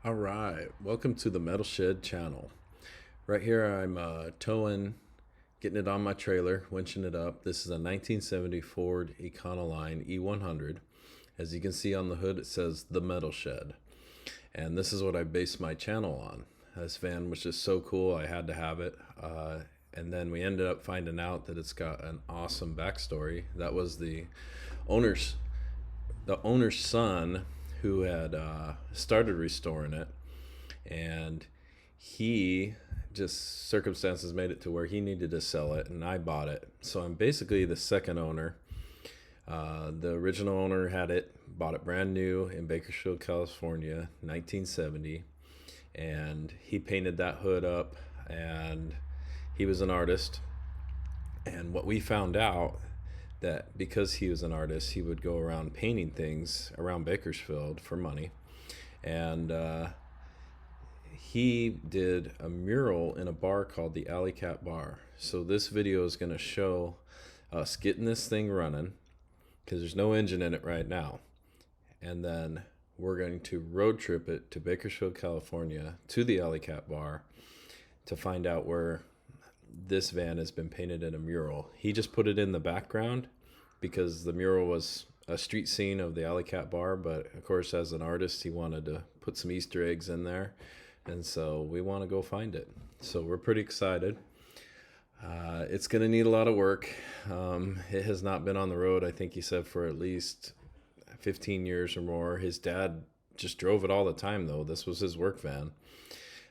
All right, welcome to the Metal Shed channel. Right here I'm towing, getting it on my trailer, winching it up. This is a 1970 Ford Econoline E100. As you can see on the hood it says the Metal Shed. And this is what I based my channel on. This van was just so cool, I had to have it. And then we ended up finding out that it's got an awesome backstory. That was the owner's son who had started restoring it, and he just circumstances made it to where he needed to sell it, and I bought it. So I'm basically the second owner. The original owner had it, bought it brand new in Bakersfield, California, 1970, and he painted that hood up, and he was an artist. And what we found out, that because he was an artist, he would go around painting things around Bakersfield for money. And he did a mural in a bar called the Alley Cat Bar. So this video is going to show us getting this thing running, because there's no engine in it right now. And then we're going to road trip it to Bakersfield, California, to the Alley Cat Bar to find out where this van has been painted in a mural. He just put it in the background because the mural was a street scene of the Alley Cat Bar, but of course as an artist he wanted to put some Easter eggs in there, and so we want to go find it. So we're pretty excited. It's gonna need a lot of work. It has not been on the road, I think he said, for at least 15 years or more. His dad just drove it all the time though. This was his work van.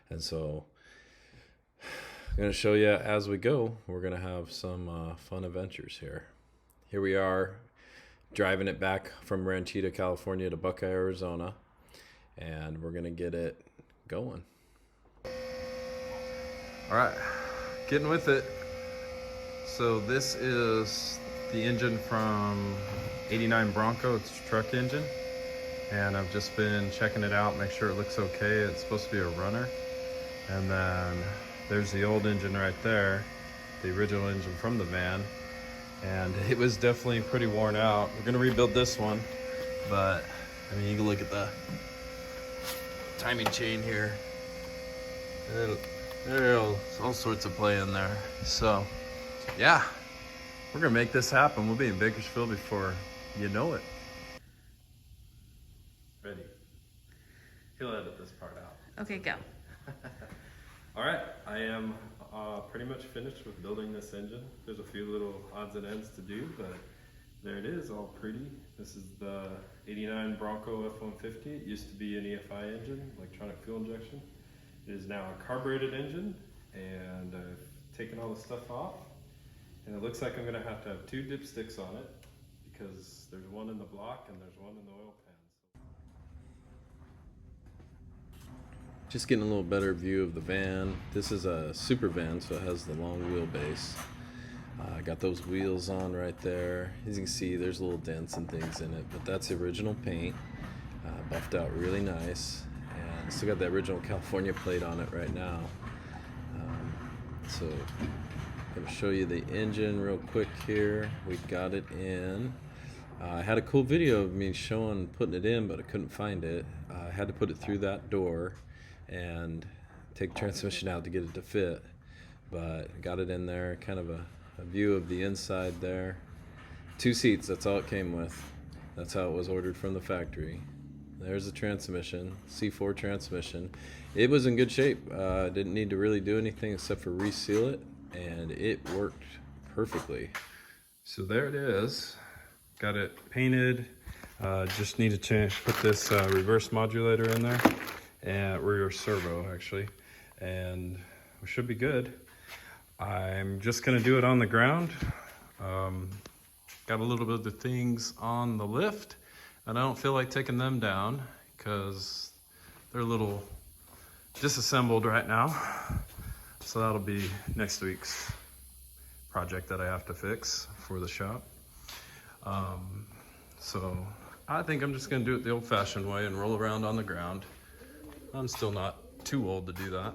And so I'm going to show you as we go. We're going to have some fun adventures here. Here we are driving it back from Ranchita, California to Buckeye, Arizona. And we're going to get it going. All right, getting with it. So this is the engine from '89 Bronco. It's a truck engine. And I've just been checking it out, make sure it looks okay. It's supposed to be a runner. And then there's the old engine right there, the original engine from the van, and it was definitely pretty worn out. We're gonna rebuild this one, but I mean, you can look at the timing chain here. There's all sorts of play in there. So yeah, we're gonna make this happen. We'll be in Bakersfield before you know it. Ready? He'll edit this part out. Okay, go. All right, I am pretty much finished with building this engine. There's a few little odds and ends to do, but there it is, all pretty. This is the '89 Bronco F-150. It used to be an EFI engine, electronic fuel injection. It is now a carbureted engine, and I've taken all the stuff off. And it looks like I'm gonna have to have two dipsticks on it, because there's one in the block and there's one in the oil pan. Just getting a little better view of the van. This is a super van, so it has the long wheelbase. I got those wheels on right there. As you can see, there's little dents and things in it, but that's the original paint, buffed out really nice. And still got the original California plate on it right now. So I'm gonna show you the engine real quick here. We got it in. I had a cool video of me showing putting it in, but I couldn't find it. I had to put it through that door and take the transmission out to get it to fit, but got it in there. Kind of a view of the inside there. 2 seats, that's all it came with. That's how it was ordered from the factory. There's the transmission, C4 transmission. It was in good shape. Didn't need to really do anything except for reseal it, and it worked perfectly. So there it is. Got it painted. Just need to put this reverse modulator in there, and rear servo actually, and we should be good. I'm just gonna do it on the ground. Got a little bit of things on the lift, and I don't feel like taking them down because they're a little disassembled right now. So that'll be next week's project that I have to fix for the shop. So I think I'm just gonna do it the old-fashioned way and roll around on the ground. I'm still not too old to do that.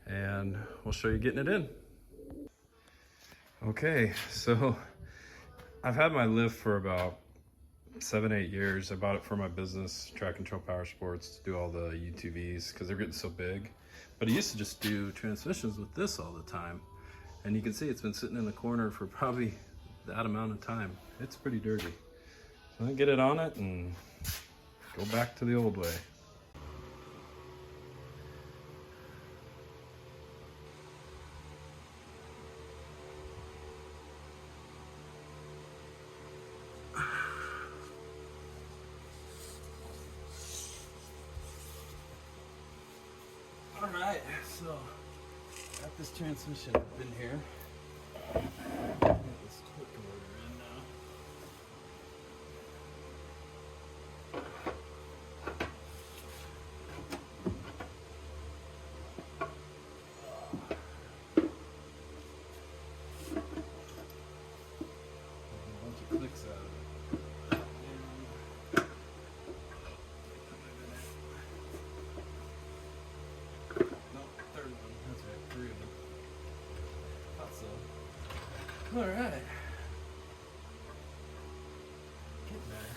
And we'll show you getting it in. Okay, so I've had my lift for about 7-8 years. I bought it for my business, Track and Trail Power Sports, to do all the UTVs because they're getting so big. But I used to just do transmissions with this all the time. And you can see it's been sitting in the corner for probably that amount of time. It's pretty dirty. So I get it on it and go back to the old way. All right, so got this transmission up in here. Get this torque converter in now. A bunch of clicks out of it. Nope, third one. That's right, 3 of them. Thought so. All right. Getting there.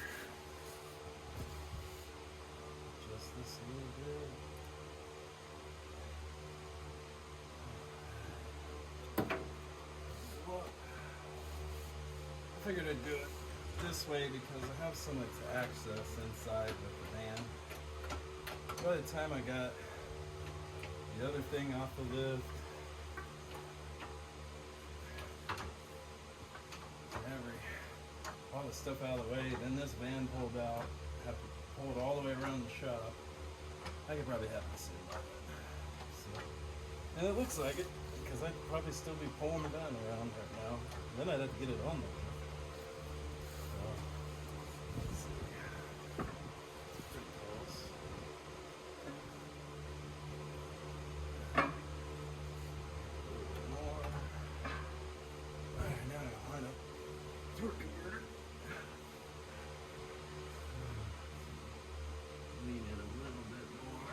Just this a little bit. Well, I figured I'd do it this way because I have so much access inside with the van. By the time I got the other thing off the lift, all the stuff out of the way, then this van pulled out, have to pull it all the way around the shop. I could probably have this in by then. So, and it looks like it, because I'd probably still be pulling the van around right now. Then I'd have to get it on there. So, let's see. Pretty close. A little bit more. Alright, now I gotta line up torque converter. Lean in a little bit more.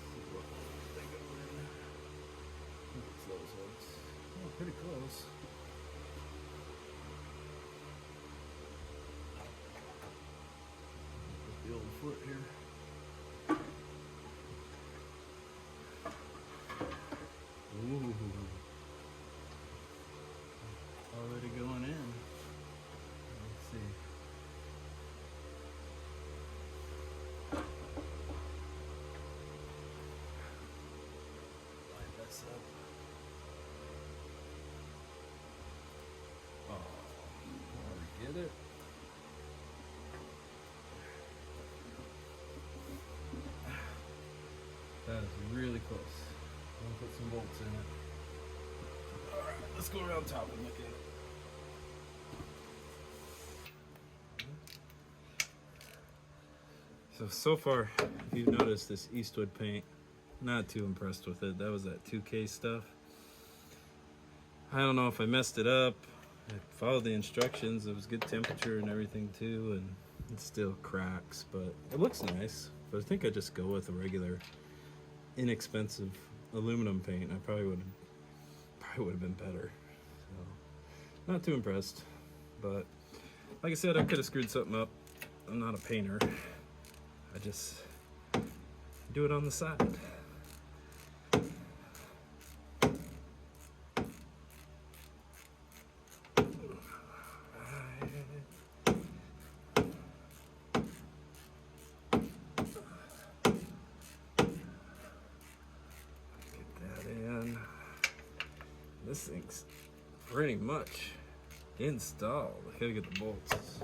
See what they go in. What's those ones? Oh, pretty close. Put the old foot here. Ooh. Already going in. Let's see. Line this up. Oh, get it? That is really close. I'm gonna put some bolts in it. Alright, let's go around top and look at it. So far, if you've noticed this Eastwood paint, not too impressed with it. That was that 2K stuff. I don't know if I messed it up. I followed the instructions. It was good temperature and everything too, and it still cracks, but it looks nice. But I think I just go with a regular, inexpensive aluminum paint. I probably would have been better. So, not too impressed. But like I said, I could have screwed something up. I'm not a painter. I just do it on the side. Get that in. This thing's pretty much installed. I gotta get the bolts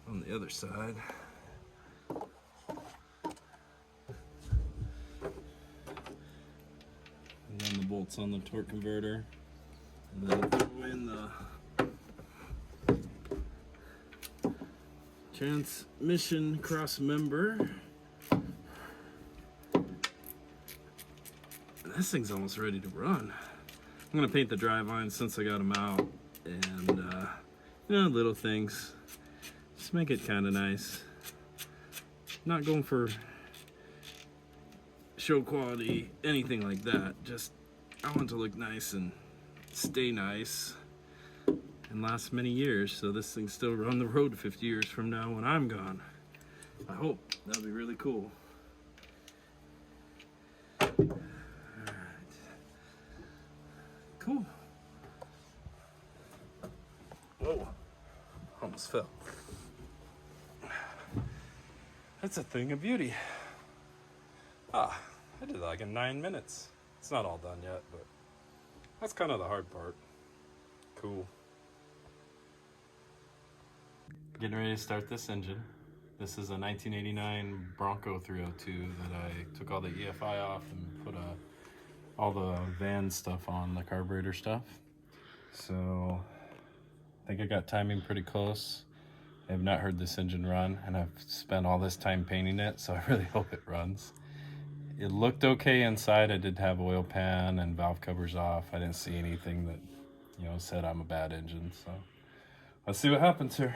on the other side. And then the bolts on the torque converter. And then throw in the transmission cross member. This thing's almost ready to run. I'm gonna paint the drive lines since I got them out, and you know, little things, just make it kind of nice. Not going for show quality, anything like that. Just I want it to look nice and stay nice. and last many years, so this thing's still on the road 50 years from now when I'm gone. I hope. That'll be really cool. Alright. Cool. Whoa. Almost fell. That's a thing of beauty. I did that like in 9 minutes. It's not all done yet, but that's kind of the hard part. Cool. Getting ready to start this engine. This is a 1989 Bronco 302 that I took all the EFI off and put all the van stuff on, the carburetor stuff. So I think I got timing pretty close. I have not heard this engine run, and I've spent all this time painting it, so I really hope it runs. It looked okay inside. I did have oil pan and valve covers off. I didn't see anything that, said I'm a bad engine. So let's see what happens here.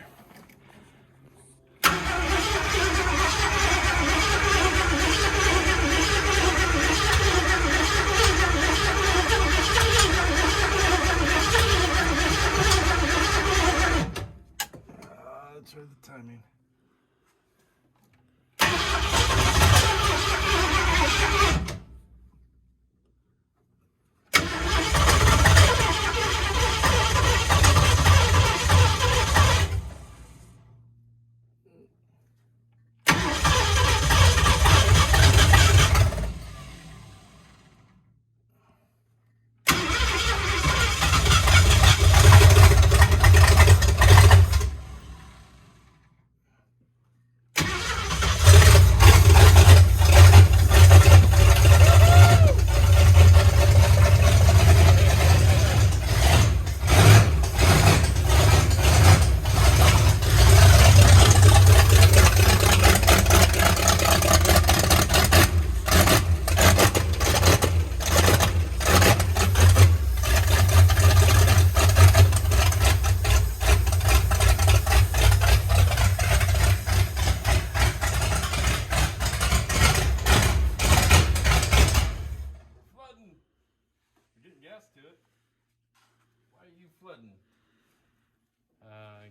Let's try the timing. Flooding.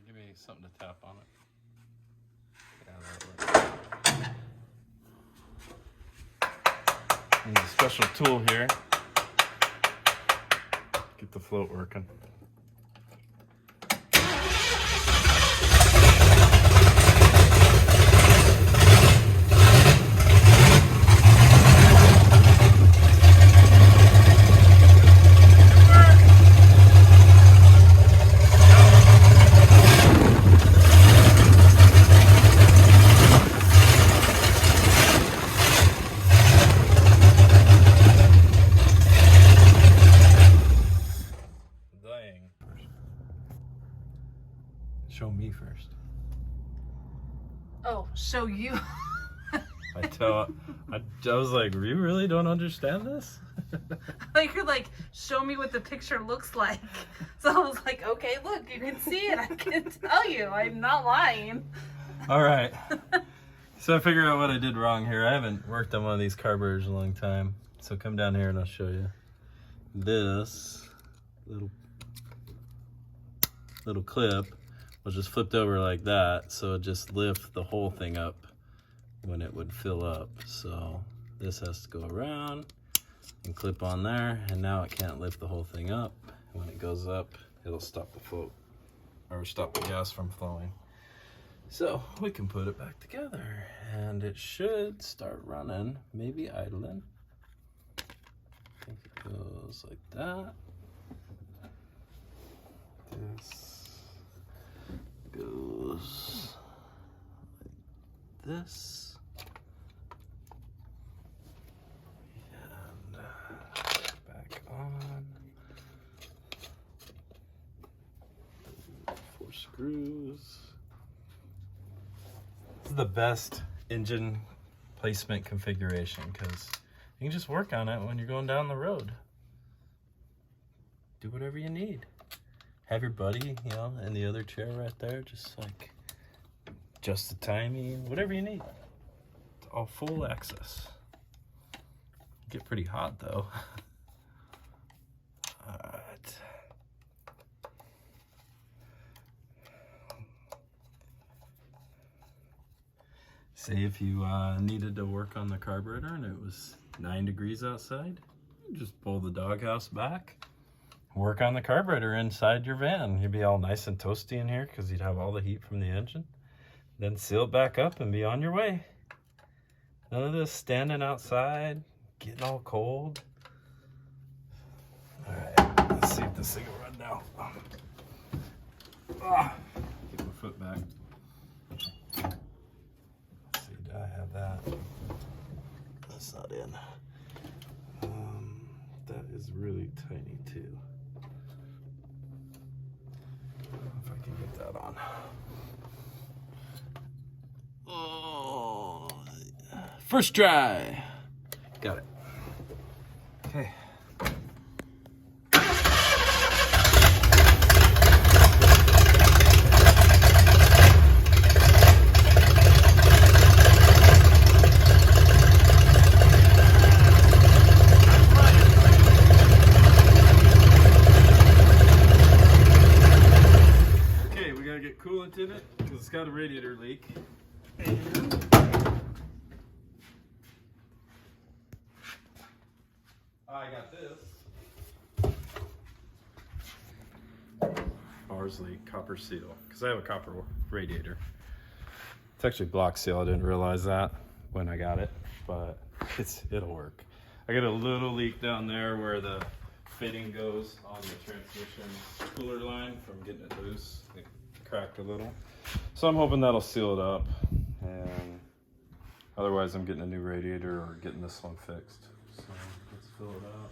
Give me something to tap on it. Need a special tool here. Get the float working. Show me first. Oh, show you. I was like, you really don't understand this? Like, you're like, show me what the picture looks like. So I was like, okay, look, you can see it. I can tell you. I'm not lying. All right. So I figured out what I did wrong here. I haven't worked on one of these carburetors in a long time. So come down here and I'll show you. This little clip was just flipped over like that, so it just lift the whole thing up when it would fill up. So this has to go around and clip on there, and now it can't lift the whole thing up. When it goes up, it'll stop the float, or stop the gas from flowing. So we can put it back together, and it should start running, maybe idling. I think it goes like that. This goes like this, and back on. 4 screws. This is the best engine placement configuration because you can just work on it when you're going down the road. Do whatever you need. Have your buddy, in the other chair right there, just like adjust the timing, whatever you need. It's all full access. Get pretty hot though. All right. Say if you needed to work on the carburetor and it was 9 degrees outside, you just pull the doghouse back, work on the carburetor inside your van. You'd be all nice and toasty in here because you'd have all the heat from the engine. Then seal it back up and be on your way. None of this standing outside, getting all cold. All right, let's see if this thing will run now. Get my foot back. Let's see, do I have that? That's not in. That is really tiny too. If I can get that on. Oh, first try. Got it. Okay. Coolant in it because it's got a radiator leak. And I got this Barsley copper seal because I have a copper radiator. It's actually block seal. I didn't realize that when I got it, but it'll work. I got a little leak down there where the fitting goes on the transmission cooler line from getting it loose. It cracked a little, so I'm hoping that'll seal it up, and otherwise I'm getting a new radiator or getting this one fixed. So let's fill it up,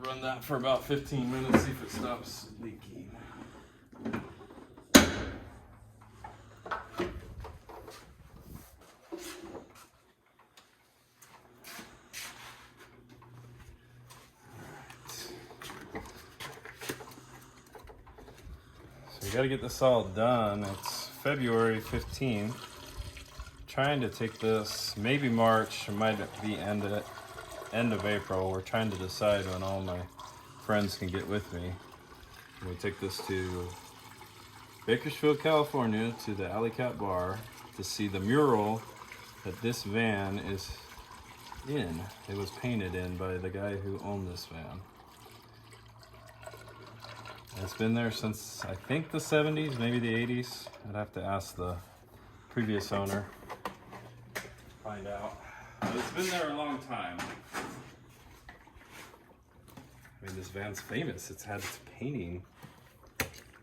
run that for about 15 minutes, see if it stops leaking. We got to get this all done. It's February 15th. Trying to take this maybe March, it might be end of April. We're trying to decide when all my friends can get with me. We take this to Bakersfield, California, to the Alley Cat Bar to see the mural that this van is in. It was painted in by the guy who owned this van. It's been there since, I think, the 70s, maybe the 80s. I'd have to ask the previous owner, find out. But it's been there a long time. I mean, this van's famous. It's had its painting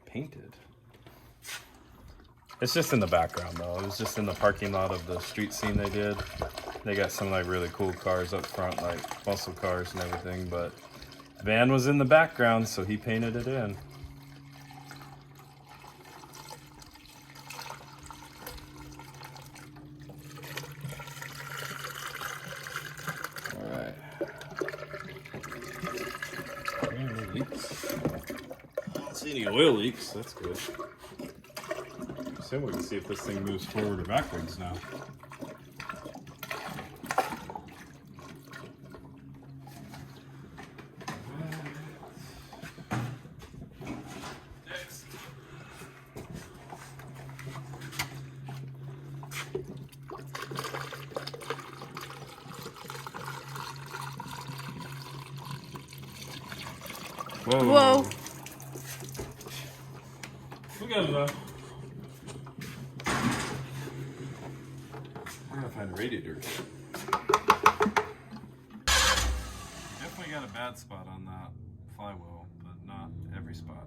painted. It's just in the background, though. It was just in the parking lot of the street scene they did. They got some like really cool cars up front, like muscle cars and everything, but van was in the background, so he painted it in. All right. No leaks. I don't see any oil leaks. That's good. So we can see if this thing moves forward or backwards now. Whoa. We got enough. I gotta find a radiator. Definitely got a bad spot on that flywheel, but not every spot.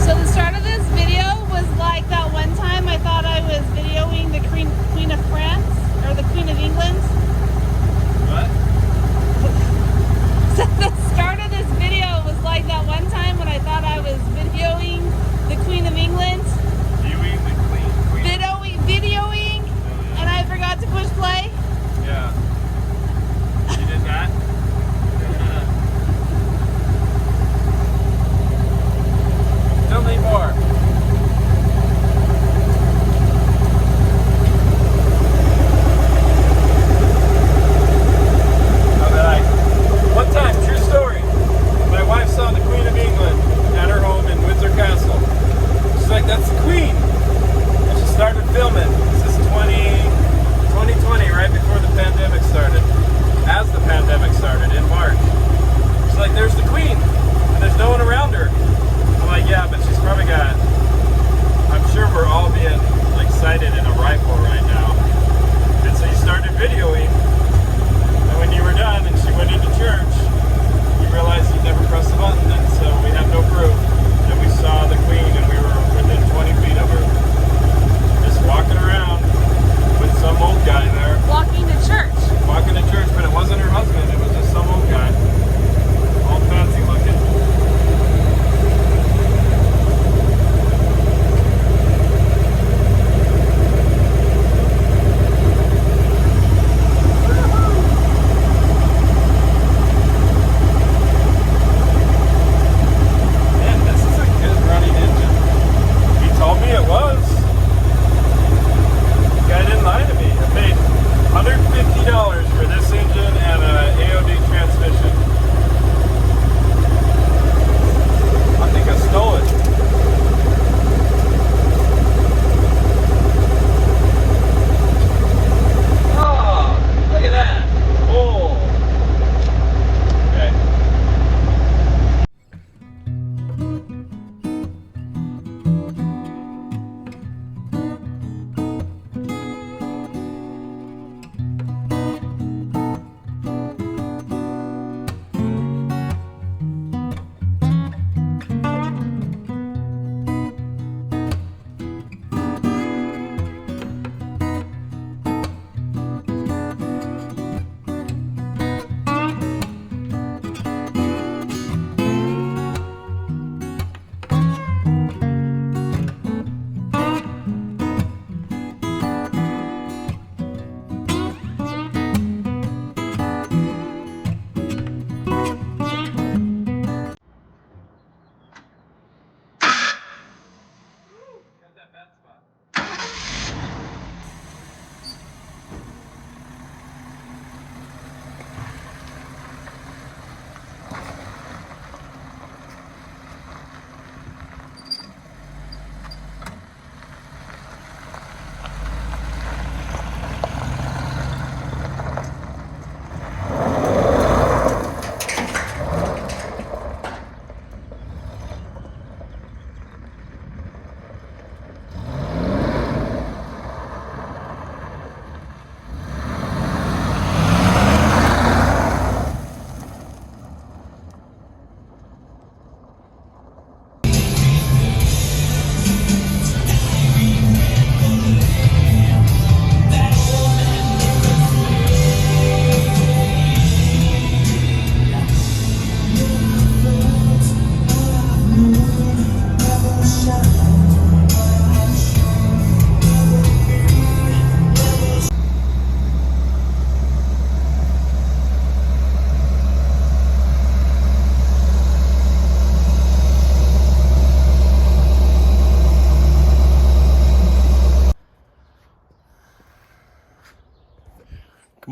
So the start of this video was like that one time I thought I was videoing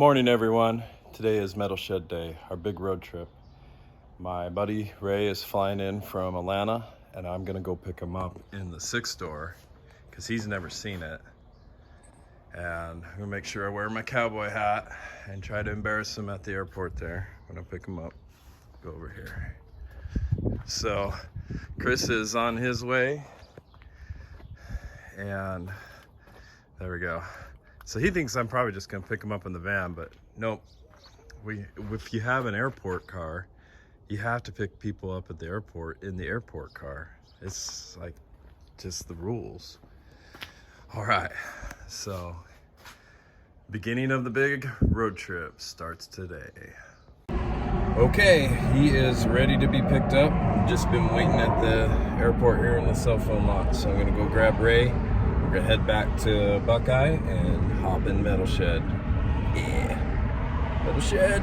Morning everyone. Today is Metal Shed Day, our big road trip. My buddy Ray is flying in from Atlanta and I'm gonna go pick him up in the 6 store because he's never seen it. And I'm gonna make sure I wear my cowboy hat and try to embarrass him at the airport there when I pick him up. Go over here. So Chris is on his way and there we go. So he thinks I'm probably just gonna pick him up in the van, but nope. If you have an airport car, you have to pick people up at the airport in the airport car. It's like just the rules. All right, so beginning of the big road trip starts today. Okay, he is ready to be picked up. Just been waiting at the airport here in the cell phone lot. So I'm gonna go grab Ray. We're gonna head back to Buckeye and hop in Metal Shed. Yeah, Metal Shed.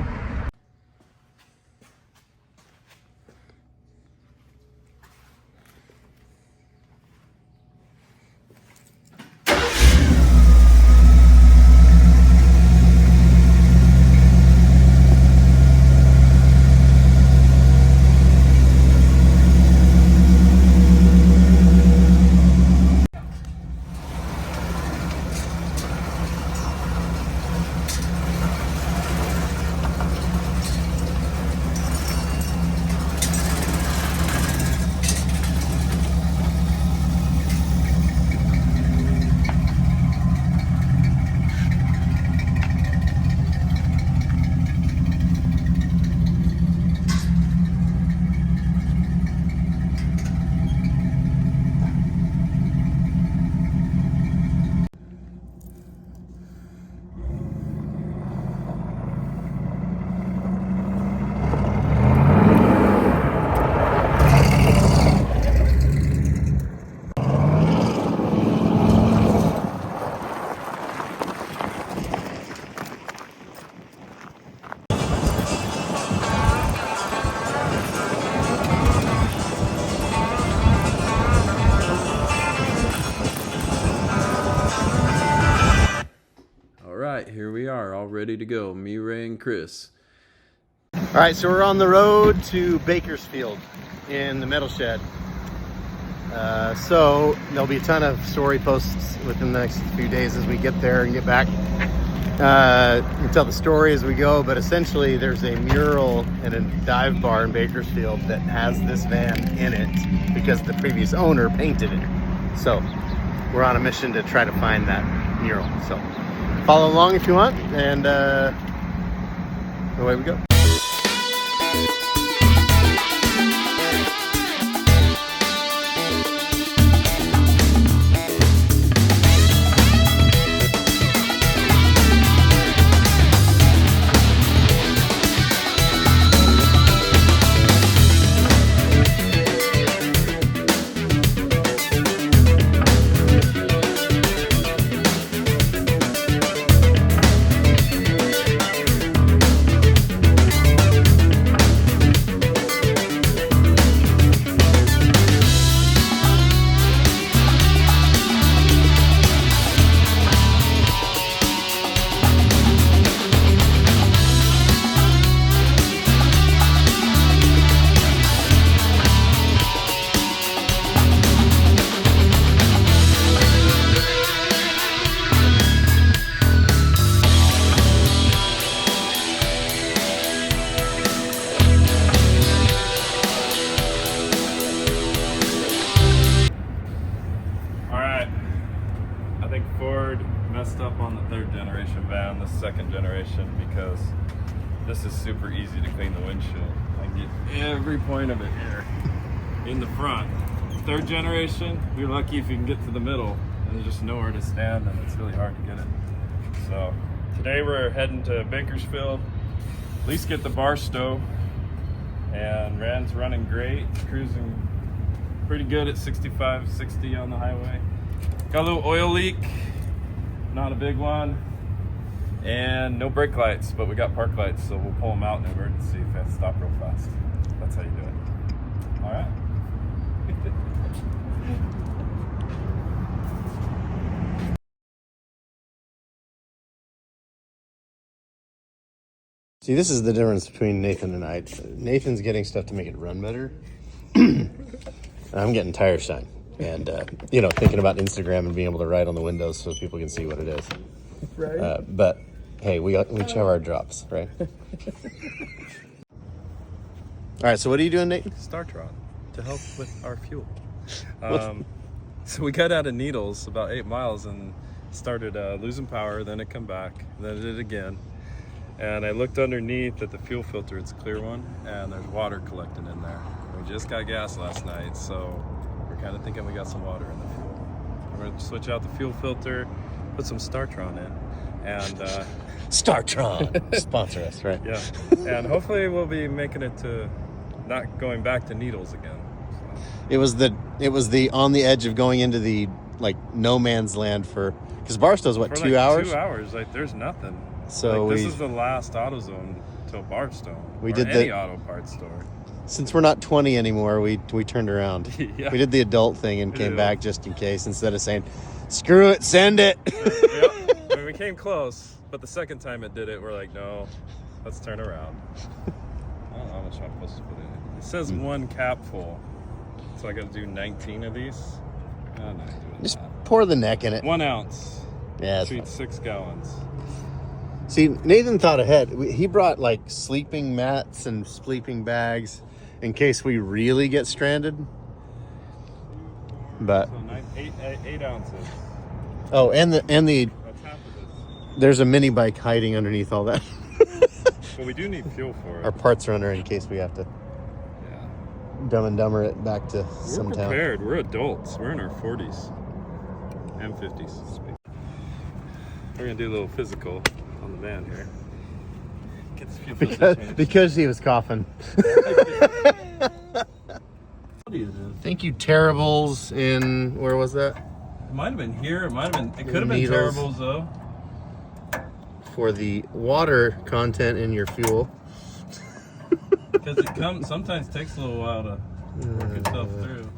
Here we are, all ready to go. Me, Ray, and Chris. All right, so we're on the road to Bakersfield in the Metal Shed. So there'll be a ton of story posts within the next few days as we get there and get back. We'll tell the story as we go, but essentially there's a mural in a dive bar in Bakersfield that has this van in it because the previous owner painted it. So we're on a mission to try to find that mural. So follow along if you want, and away we go. Ford messed up on the 3rd generation van, the 2nd generation, because this is super easy to clean the windshield. I can get every point of it here in the front. 3rd generation, you're lucky if you can get to the middle, and there's just nowhere to stand, and it's really hard to get it. So today we're heading to Bakersfield, at least get the bar stove, and Rand's running great, cruising pretty good at 65, 60 on the highway. Got a little oil leak, not a big one, and no brake lights, but we got park lights, so we'll pull them out in an emergency if I have to stop real fast. That's how you do it. All right. See, this is the difference between Nathan and I. Nathan's getting stuff to make it run better. I'm getting tire shine. And, thinking about Instagram and being able to write on the windows so people can see what it is. Right. But, hey, we each have our drops, right? All right, so what are you doing, Nathan? Startron to help with our fuel. So we got out of Needles about 8 miles and started losing power. Then it come back. Then it did again. And I looked underneath at the fuel filter. It's a clear one, and there's water collecting in there. We just got gas last night, so we're kind of thinking we got some water in the fuel. We're going to switch out the fuel filter, put some Startron in, and Startron sponsor us, right? yeah, and hopefully we'll be making it to not going back to Needles again. So. It was the on the edge of going into the no man's land because Barstow's what, For 2 hours? 2 hours, there's nothing. So this is the last AutoZone till Barstow. We or did any the- auto parts store. Since we're not 20 anymore, we turned around. Yeah. We did the adult thing and came Yeah. back just in case instead of saying, "Screw it, send it." Yep. I mean, we came close, but the second time it did it, we're like, no, let's turn around. I don't know how much I'm supposed to put in it. It says 1 cap full, so I got to do 19 of these. I'm not doing Just that. pour the neck in it. 1 ounce. Yeah. that's Treats 6 gallons. See, Nathan thought ahead. He brought sleeping mats and sleeping bags in case we really get stranded. But So 8 ounces. oh, and the That's half of this. there's a mini bike hiding underneath all that. But we do need fuel for it. Our parts runner in case we have to Yeah. Dumb and Dumber it back to We're some town. prepared. We're adults. We're in our 40s and 50s. We're gonna do a little physical on the van here. Get this fuel filter changed. Because he was coughing. Thank you, Terribles in where was that? It might have been here. It might have been. It could have been Needles. Terribles though. For the water content in your fuel. Because it sometimes takes a little while to work itself through.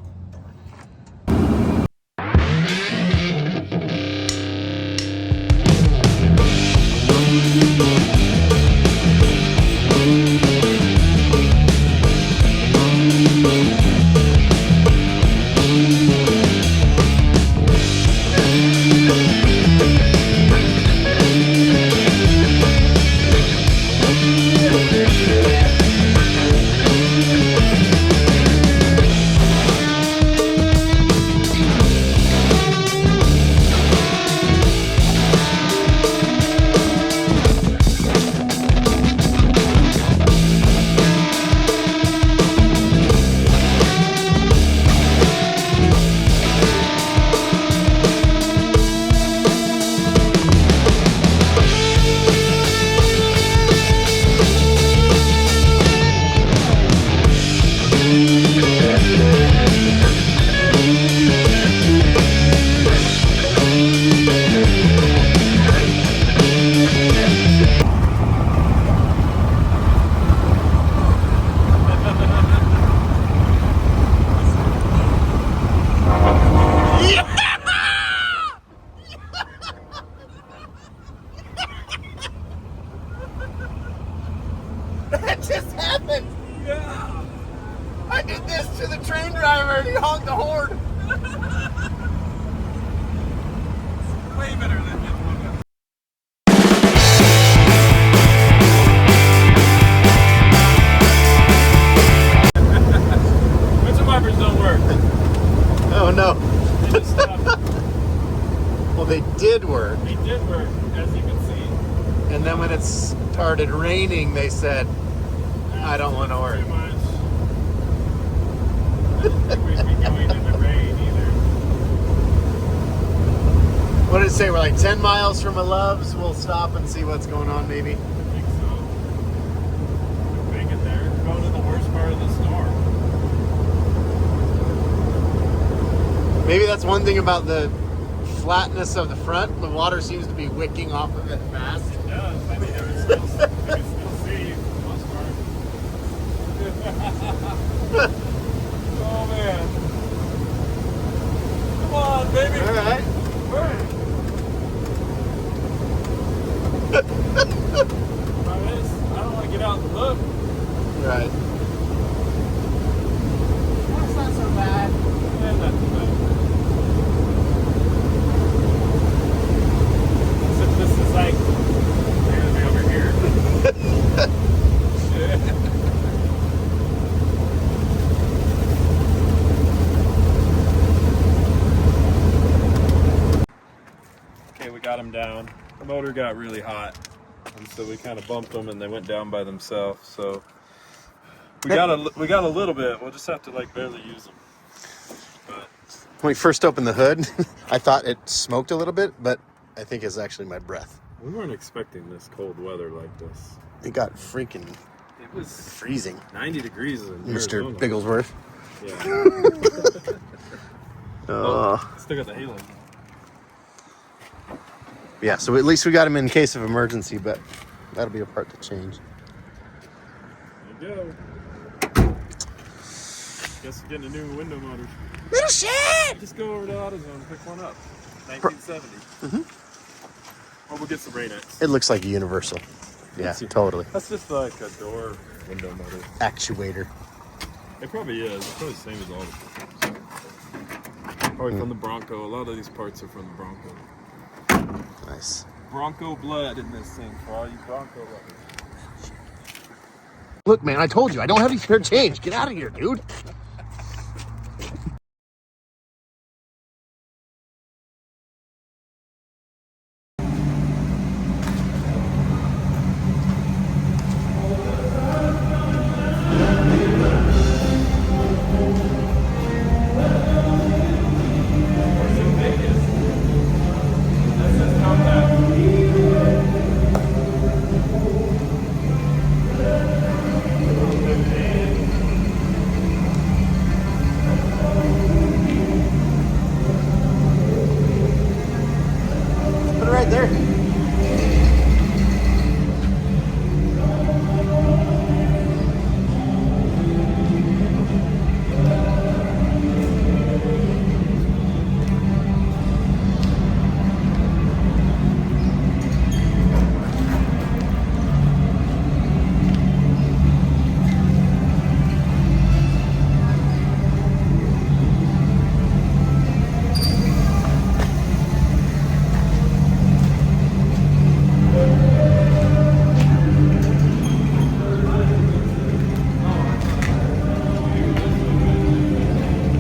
That just happened. Yeah. I did this to the train driver and he honked the horn. Way better than it. Windsor wipers don't work. Oh no. They just stopped. Well, they did work. They did work, as you can see. And then when it started raining, they said, I don't want to work. Too much. I don't think we'd be going in the rain either. What did it say? We're like 10 miles from a Love's. We'll stop and see what's going on, maybe. I think so. Make it there. Go to the worst part of the storm. Maybe that's one thing about the flatness of the front. The water seems to be wicking off of it fast. It does. I mean, I can still see for the most part. Oh man. Come on, baby. All right. I don't like right. That's not so bad. Yeah, not too bad. Except this is like, they're gonna be over here. Okay, we got them down. The motor got really hot, and so we kind of bumped them, and they went down by themselves. So we got a little bit. We'll just have to like barely use them. But When we first opened the hood, I thought it smoked a little bit, but I think it's actually my breath. we weren't expecting this cold weather like this. It got freaking It was freezing, 90 degrees in Mr. Arizona. Bigglesworth. Yeah. Oh. Still got the halo. Yeah, so at least we got him in case of emergency, but that'll be a part to change. There you go. Guess we're getting a new window motor. Little shit! Just go over to AutoZone and pick one up. 1970. Mm-hmm. Or we'll get some Rain-X. It looks like a universal. Yeah, That's- totally. That's just like a door window motor. Actuator. It probably is. It's probably the same as all the systems. Probably from the Bronco. A lot of these parts are from the Bronco. Nice. Bronco blood in this thing for all you Bronco lovers. Look, man, I told you, I don't have any spare change. Get out of here, dude. Put it right there.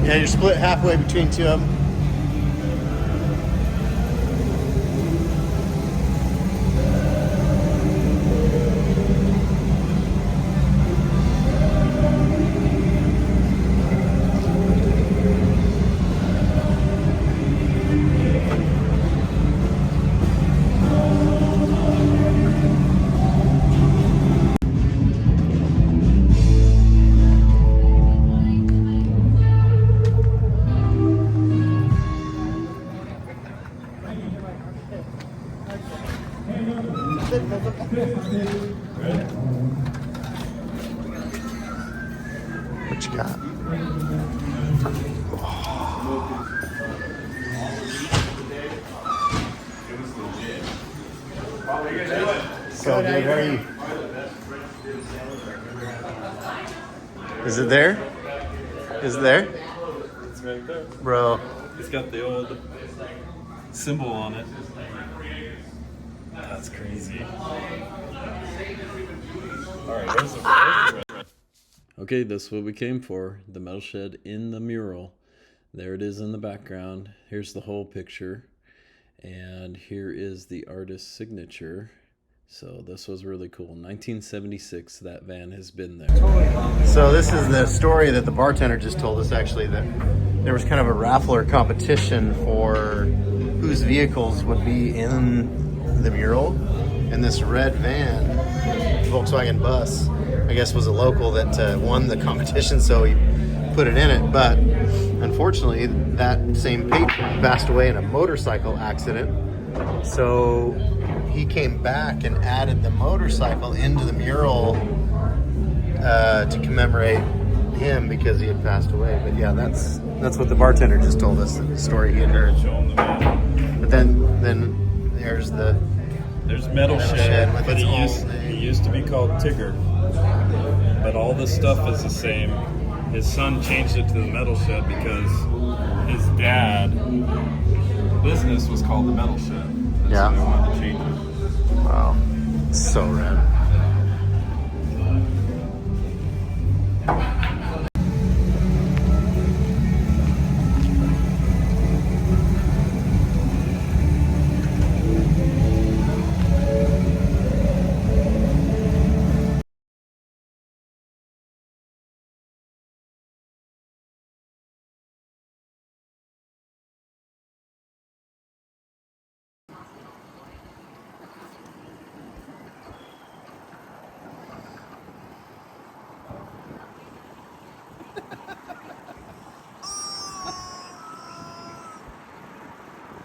Yeah, you're split halfway between two of them. What you got? So dude, how are you? Is it there? Is it there? It's right there. Bro. It's got the old symbol on it. That's crazy. Alright, where's the red? Okay, this is what we came for. The metal shed in the mural. There it is in the background. Here's the whole picture. And here is the artist's signature. So this was really cool. 1976, that van has been there. So this is the story that the bartender just told us, actually, that there was kind of a raffle or competition for whose vehicles would be in the mural. And this red van, Volkswagen bus, I guess was a local that won the competition, so he put it in it. But unfortunately, that same patron passed away in a motorcycle accident. So he came back and added the motorcycle into the mural to commemorate him because he had passed away. But yeah, that's what the bartender just told us, the story he had heard. But then there's Metal Shed, with but its he own used name. to be called Tigger. but all this stuff is the same. His son changed it to the metal shed because his dad business was called the metal shed. And Yeah. So they wanted to change it. Wow. So rad.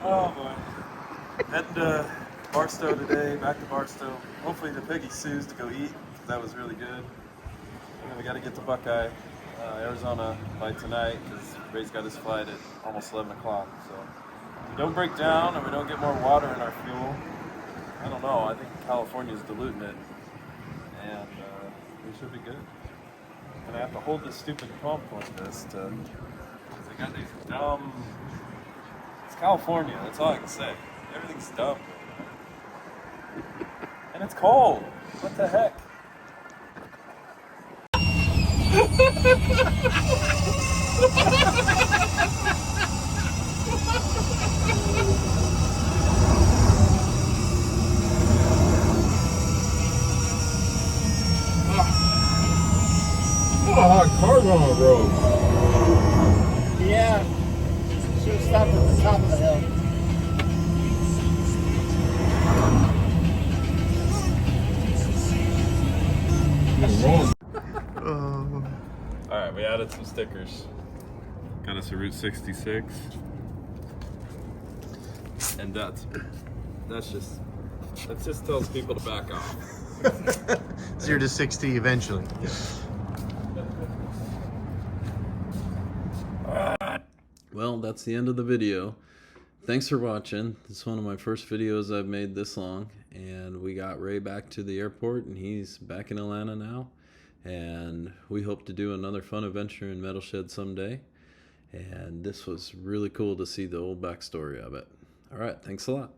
Oh boy. Heading to Barstow today, back to Barstow. Hopefully the piggy sues to go eat, 'cause that was really good. And then we got to get to Buckeye, Arizona by tonight, because Ray's got his flight at almost 11 o'clock. So if we don't break down and we don't get more water in our fuel, I don't know, I think California's diluting it, and we should be good. And I have to hold this stupid pump like this to, because they got these dumb, it's California, that's all I can say. Everything's dumb. And it's cold. What the heck? What a hot car's on the road. Yeah. Should have stopped at the top of the hill. Alright, we added some stickers. Got us a Route 66. And that just tells people to back off. 0 to 60 eventually. Well, that's the end of the video. Thanks for watching. This is one of my first videos I've made this long, and we got Ray back to the airport, and he's back in Atlanta now, and we hope to do another fun adventure in Metal Shed someday. And this was really cool to see the old backstory of it. All right, thanks a lot.